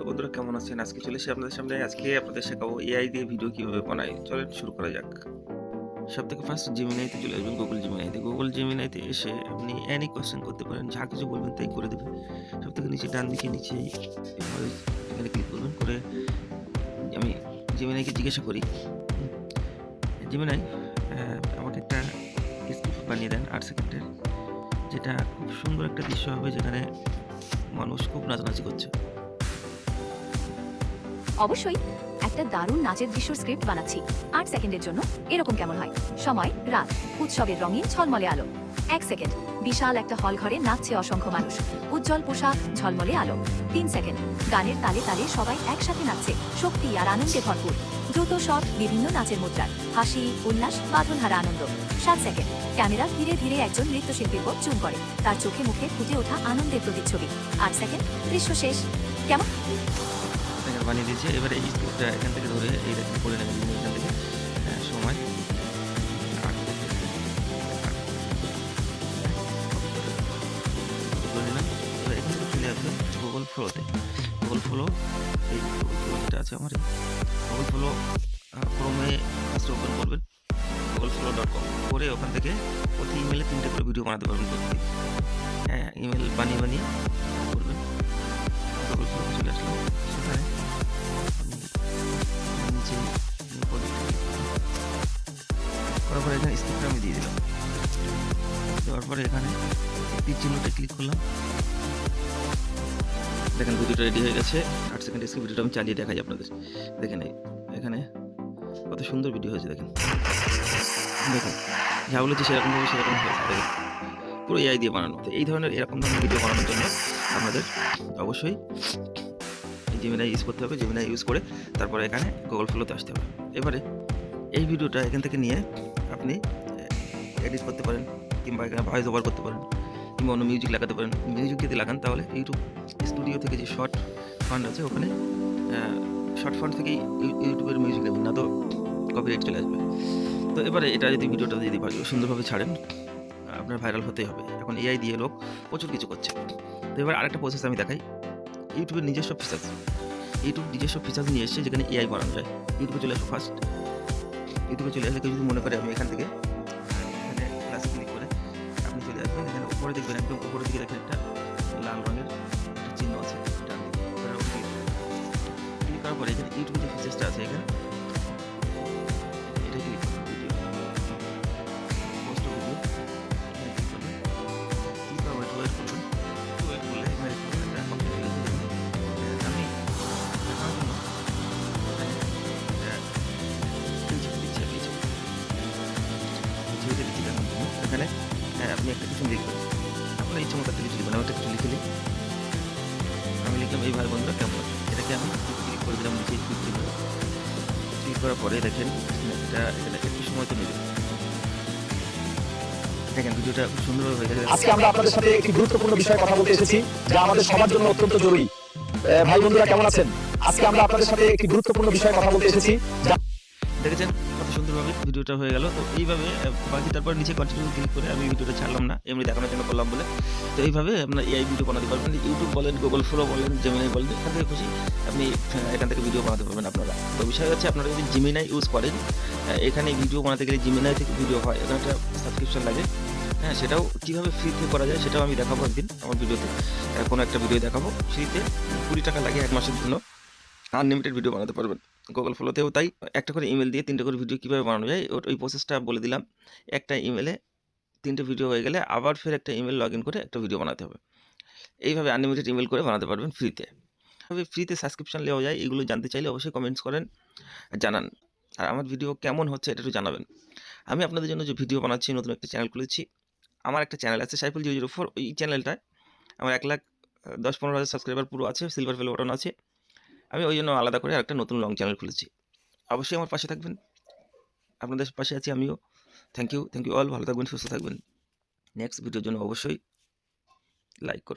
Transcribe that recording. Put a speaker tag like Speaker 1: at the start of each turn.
Speaker 1: বন্ধুরা কেমন আছেন? আজকে চলে এসেছি আপনাদের সামনে। আজকে আপনাদের শেখাবো এআই দিয়ে ভিডিও কিভাবে বানায়। চলেন শুরু করা যাক। সবথেকে ফার্স্ট জেমিনাইতে চলে আসবেন, গুগল জেমিনাইতে। গুগল জেমিনাইতে এসে আপনি এনি কোয়েশ্চেন করতে পারেন। যা কিছু বলবেন তাই করে দেবে। সবথেকে নিচে ডান দিকে নিচেই ভয়েস এখানে ক্লিক করবেন। করে আমি জেমিনাইকে জিজ্ঞাসা করি, জেমিনাই আমাকে একটা স্ক্রিপ্ট বানিয়ে দেন 8 সেকেন্ডের। যেটা খুব সুন্দর একটা দৃশ্য হবে যেখানে মানুষ খুব নাচানাচি করছে।
Speaker 2: অবশ্যই একটা দারুণ নাচের দৃশ্যর স্ক্রিপ্ট বানাচ্ছি 8 সেকেন্ডের জন্য। এরকম কেমন হয়? সময় রাত, উৎসবের রঙিন ঝলমলে আলো। 1 সেকেন্ড, বিশাল একটা হল ঘরে নাচছে অসংখ্য মানুষ, উজ্জ্বল পোশাক, ঝলমলে আলো। 3 সেকেন্ড, গানের তালে তালে সবাই একসাথে নাচছে, শক্তি আর আনন্দে ভরপুর। দ্রুত শট, বিভিন্ন নাচের মুদ্রা, হাসি, উল্লাস, বাঁধনহারা আনন্দ। 7 সেকেন্ড, ক্যামেরা ধীরে ধীরে একজন নৃত্যশিল্পীর উপর জুম করে, তার চোখে মুখে ফুটে ওঠা আনন্দের প্রতিচ্ছবি। 8 সেকেন্ড, দৃশ্য শেষ। কেমন?
Speaker 1: বানিয়ে দিয়েছে। এবারে এই স্ক্রিপ্টটা এখান থেকে ধরে এই দেখুন করে নেবেন এখান থেকে। সময় 8 করে নিলাম। এবার এখান থেকে চলে আসবেন গুগল ফ্লোতে। গুগল ফ্লো, এই গুগল ফ্লো যেটা আছে আমার, গুগল ফ্লো ক্রোমে ফার্স্ট ওপেন করবেন googleflow.com করে ওখান থেকে প্রতি ইমেলে 3টে করে ভিডিও বানাতে পারবেন প্রতিদিন। ইমেল বানিয়ে বানিয়ে করবেন। গুগল ফ্লোতে চলে আসলাম। সেখানে নিচে করার পরে এখানে স্ক্রিপ্টটা আমি দিয়ে দিলাম। দেওয়ার পরে এখানে তীর চিহ্নটা ক্লিক করলাম। দেখেন ভিডিওটা রেডি হয়ে গেছে। 8 সেকেন্ড স্ক্রিপ্ট ভিডিওটা আমি চালিয়ে দেখাই আপনাদের। দেখেন এখানে কত সুন্দর ভিডিও হয়েছে। দেখেন দেখুন যা বলেছি সেরকমভাবে সেরকম হয়েছে। দেখেন পুরো এআই দিয়ে বানানো। তো এই ধরনের এরকম ধরনের ভিডিও বানানোর জন্য আপনাদের অবশ্যই জেমিনাই ইউজ করতে হবে। জেমিনাই ইউজ করে তারপরে এখানে গুগল ফ্লোতে আসতে হবে। এবারে এই ভিডিওটা এখান থেকে নিয়ে আপনি এডিট করতে পারেন, কিংবা এখানে ভয়েস ওভার করতে পারেন, কিংবা অন্য মিউজিক লাগাতে পারেন। মিউজিক যদি লাগান তাহলে ইউটিউব স্টুডিও থেকে যে শর্ট ফান্ড আছে ওখানে শর্ট ফান্ড থেকেই ইউটিউবের মিউজিক নেবেন, না তো কপিরাইট চলে আসবে। তো এবারে এটা যদি ভিডিওটা যদি সুন্দরভাবে ছাড়েন, আপনার ভাইরাল হতেই হবে। এখন এআই দিয়ে লোক প্রচুর কিছু করছে। তো এবার আরেকটা প্রসেস আমি দেখাই। ইউটিউবের নিজস্ব ফিচার্স, ইউটিউব নিজস্ব ফিচার্স নিয়ে এসছে যেখানে এআই বানানো যায়। ইউটিউবে চলে আসো ফার্স্ট। ইউটিউবে চলে আসলে কেউ যদি মনে করে আমি এখান থেকে এখানে প্লাস ক্লিক করে আপনি চলে আসবেন। এখানে উপরে দেখবেন, একদম উপরের দিকে দেখেন একটা লাল রঙের একটা চিহ্ন আছে। ক্লিক করার পরে এখানে ইউটিউবে যে ফিচার্সটা আছে এখানে এটা ক্লিক করবেন। ভিডিও পোস্ট ভিডিও এখানে ক্লিক করবেন। ক্লিক করে ওয়েট করবেন। ওয়েট করলে এখানে একটা অপশন চলে আসবে। আমি দেখানোর জন্য এখানে আপনি একটা কিছু লিখবেন, আপনার ইচ্ছে মতো একটা কিছু লিখবেন। আমি একটা কিছু লিখে নিই। আমি লিখলাম এই ভাই বন্ধুরা কেমন আছে। এটাকে আমি ক্লিক করে দিলাম নিচে ক্লিক করার পরে দেখেন এটা এখানে একটু সময় তো নেবে। দেখেন ভিডিওটা খুব সুন্দরভাবে হয়ে গেছে।
Speaker 3: আজকে আমরা আপনাদের সাথে একটি গুরুত্বপূর্ণ বিষয়ে কথা বলতে এসেছি যা আমাদের সবার জন্য অত্যন্ত জরুরি। ভাই বন্ধুরা কেমন আছেন? আজকে আমরা আপনাদের সাথে একটি গুরুত্বপূর্ণ বিষয়ে কথা বলতে এসেছি।
Speaker 1: দেখেছেন কত সুন্দরভাবে ভিডিওটা হয়ে গেল। তো এইভাবে বাকি তারপর নিচে কন্টিনিউ ক্লিক করে আমি ভিডিওটা ছাড়লাম না, এমনি দেখানোর জন্য করলাম বলে। তো এইভাবে আপনার এআই ভিডিও বানাতে পারবেন। ইউটিউব বলেন, গুগল ফ্লো বলেন, জেমিনাই বলেন, এখান থেকে খুশি আপনি এখান থেকে ভিডিও বানাতে পারবেন আপনারা। তো বিষয় হচ্ছে আপনারা যদি জেমিনাই ইউজ করেন, এখানে ভিডিও বানাতে গেলে জেমিনাই থেকে ভিডিও হয়, এখানে একটা সাবস্ক্রিপশন লাগে। সেটাও কীভাবে ফ্রিতে করা যায় সেটাও আমি দেখাবো একদিন আমার ভিডিওতে। কোনো একটা ভিডিও দেখাবো ফ্রিতে 20 টাকা লাগে 1 মাসের জন্য আনলিমিটেড ভিডিও বানাতে পারবেন। গুগল ফ্লোতেও তাই একটা করে ইমেল দিয়ে 3টে করে ভিডিও কীভাবে বানানো যায় ওই প্রসেসটা বলে দিলাম। একটা ইমেলে 3টে ভিডিও হয়ে গেলে আবার ফের একটা ইমেল লগ ইন করে একটা ভিডিও বানাতে হবে। এইভাবে আনলিমিটেড ইমেল করে বানাতে পারবেন ফ্রিতে। তবে ফ্রিতে সাবস্ক্রিপশন নেওয়া যায়, এগুলো জানতে চাইলে অবশ্যই কমেন্টস করেন, জানান। আর আমার ভিডিও কেমন হচ্ছে এটা একটু জানাবেন। আমি আপনাদের জন্য যে ভিডিও বানাচ্ছি, নতুন একটা চ্যানেল খুলেছি। আমার একটা চ্যানেল আছে সাইফুল004, ওই চ্যানেলটায় আমার 1,10-15,000 সাবস্ক্রাইবার পুরো আছে, সিলভার বেল বাটন আছে। আমি ওই জন্য আলাদা করে আরেকটা নতুন লং চ্যানেল খুলেছি। অবশ্যই আমার পাশে থাকবেন, আপনাদের পাশে আছি আমিও। Thank you all. ভালো থাকবেন, সুস্থ থাকবেন। নেক্সট ভিডিওর জন্য অবশ্যই লাইক করুন।